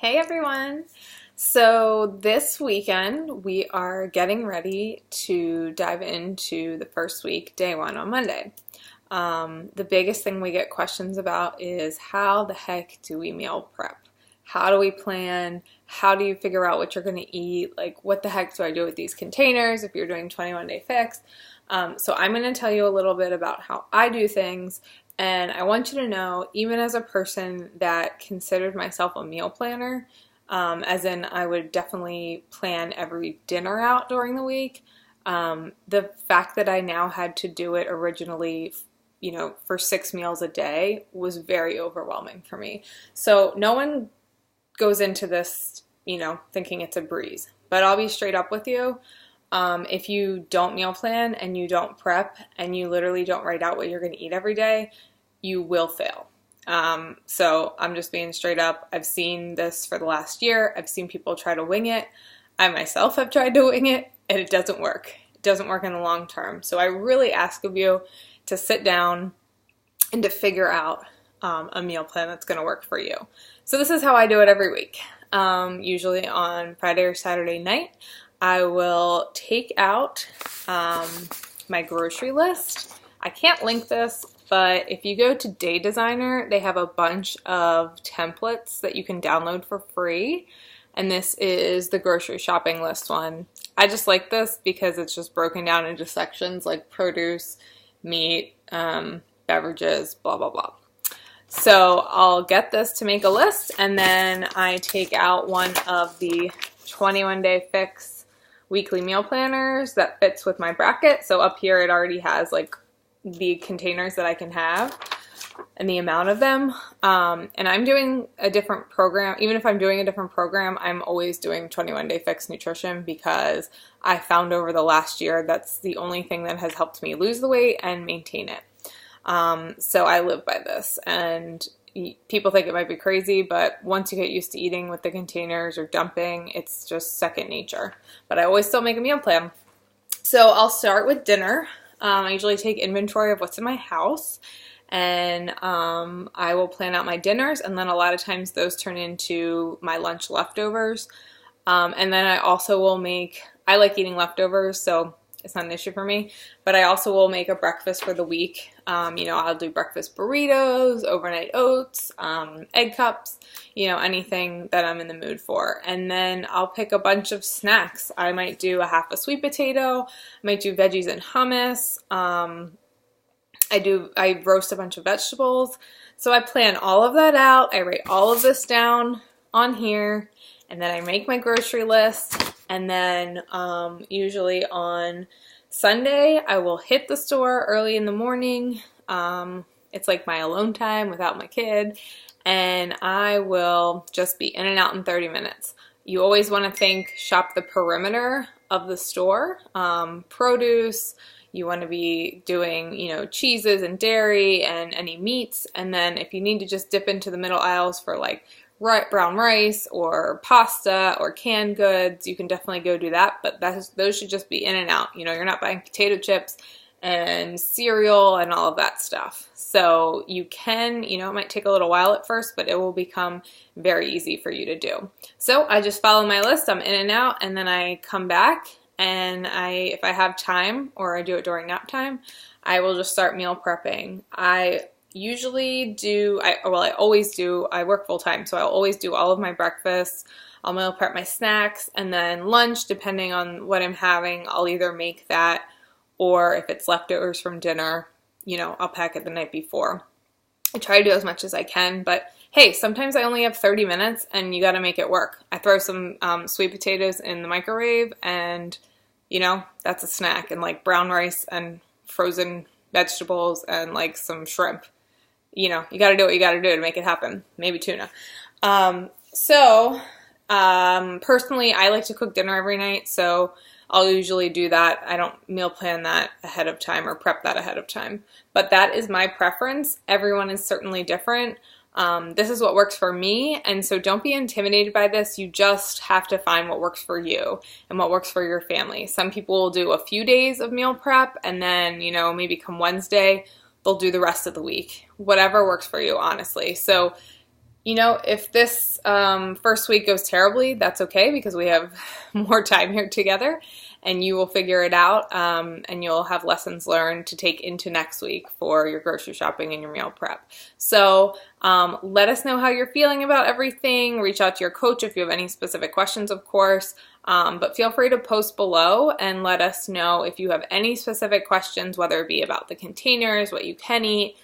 Hey everyone! So this weekend we are getting ready to dive into the first week, day one on Monday. The biggest thing we get questions about is how the heck do we meal prep? How do we plan? How do you figure out what you're going to eat? Like, what the heck do I do with these containers if you're doing 21 Day Fix? So I'm going to tell you a little bit about how I do things. And I want you to know, even as a person that considered myself a meal planner, as in I would definitely plan every dinner out during the week, the fact that I now had to do it originally, for 6 meals a day was very overwhelming for me. So no one goes into this, thinking it's a breeze. But I'll be straight up with you. If you don't meal plan and you don't prep and you literally don't write out what you're going to eat every day, you will fail. So I'm just being straight up. I've seen this for the last year. I've seen people try to wing it. I myself have tried to wing it, and it doesn't work. It doesn't work in the long term. So I really ask of you to sit down and to figure out a meal plan that's going to work for you. So this is how I do it every week. Usually on Friday or Saturday night, I will take out my grocery list. I can't link this, but if you go to Day Designer, they have a bunch of templates that you can download for free. And this is the grocery shopping list one. I just like this because it's just broken down into sections like produce, meat, beverages, blah, blah, blah. So I'll get this to make a list, and then I take out one of the 21 Day Fix weekly meal planners that fits with my bracket. So up here it already has like the containers that I can have and the amount of them. And I'm doing a different program. Even if I'm doing a different program, I'm always doing 21 Day Fix Nutrition because I found over the last year that's the only thing that has helped me lose the weight and maintain it. So I live by this, and people think it might be crazy, but once you get used to eating with the containers or dumping, it's just second nature. But I always still make a meal plan. So I'll start with dinner. I usually take inventory of what's in my house, and I will plan out my dinners, and then a lot of times those turn into my lunch leftovers. And then I also will I like eating leftovers, so it's not an issue for me, but I also will make a breakfast for the week. I'll do breakfast burritos, overnight oats, egg cups, anything that I'm in the mood for. And then I'll pick a bunch of snacks. I might do a half a sweet potato, I might do veggies and hummus. I roast a bunch of vegetables. So I plan all of that out. I write all of this down on here, and then I make my grocery list. And then usually on Sunday, I will hit the store early in the morning. It's like my alone time without my kid. And I will just be in and out in 30 minutes. You always want to shop the perimeter of the store. Produce, you want to be doing, cheeses and dairy and any meats. And then if you need to just dip into the middle aisles for like brown rice or pasta or canned goods, you can definitely go do that, but those should just be in and out. You're not buying potato chips and cereal and all of that stuff. So you can, it might take a little while at first, but it will become very easy for you to do. So I just follow my list, I'm in and out, and then I come back, and if I have time, or I do it during nap time, I will just start meal prepping. I always do, I work full time, so I'll always do all of my breakfasts. I'll meal prep my snacks, and then lunch, depending on what I'm having, I'll either make that, or if it's leftovers from dinner, I'll pack it the night before. I try to do as much as I can, but hey, sometimes I only have 30 minutes and you got to make it work. I throw some sweet potatoes in the microwave, and that's a snack, and like brown rice and frozen vegetables and like some shrimp. You got to do what you got to do to make it happen. Maybe tuna. Personally, I like to cook dinner every night, so I'll usually do that. I don't meal plan that ahead of time or prep that ahead of time. But that is my preference. Everyone is certainly different. This is what works for me, and so don't be intimidated by this. You just have to find what works for you and what works for your family. Some people will do a few days of meal prep, and then, maybe come Wednesday, they'll do the rest of the week. Whatever works for you, honestly. So You know, if this first week goes terribly, that's okay because we have more time here together and you will figure it out, and you'll have lessons learned to take into next week for your grocery shopping and your meal prep. So let us know how you're feeling about everything. Reach out to your coach if you have any specific questions, of course, but feel free to post below and let us know if you have any specific questions, whether it be about the containers, what you can eat,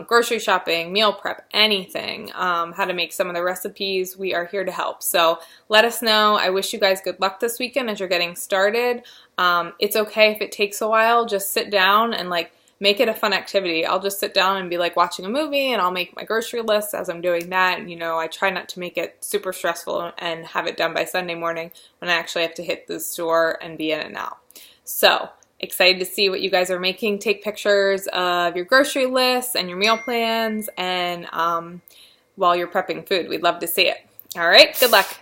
grocery shopping, meal prep, anything, how to make some of the recipes. We are here to help. So let us know. I wish you guys good luck this weekend as you're getting started. It's okay if it takes a while. Just sit down and make it a fun activity. I'll just sit down and be watching a movie and I'll make my grocery list as I'm doing that. And, I try not to make it super stressful and have it done by Sunday morning when I actually have to hit the store and be in and out. So excited to see what you guys are making. Take pictures of your grocery lists and your meal plans and while you're prepping food. We'd love to see it. All right, good luck.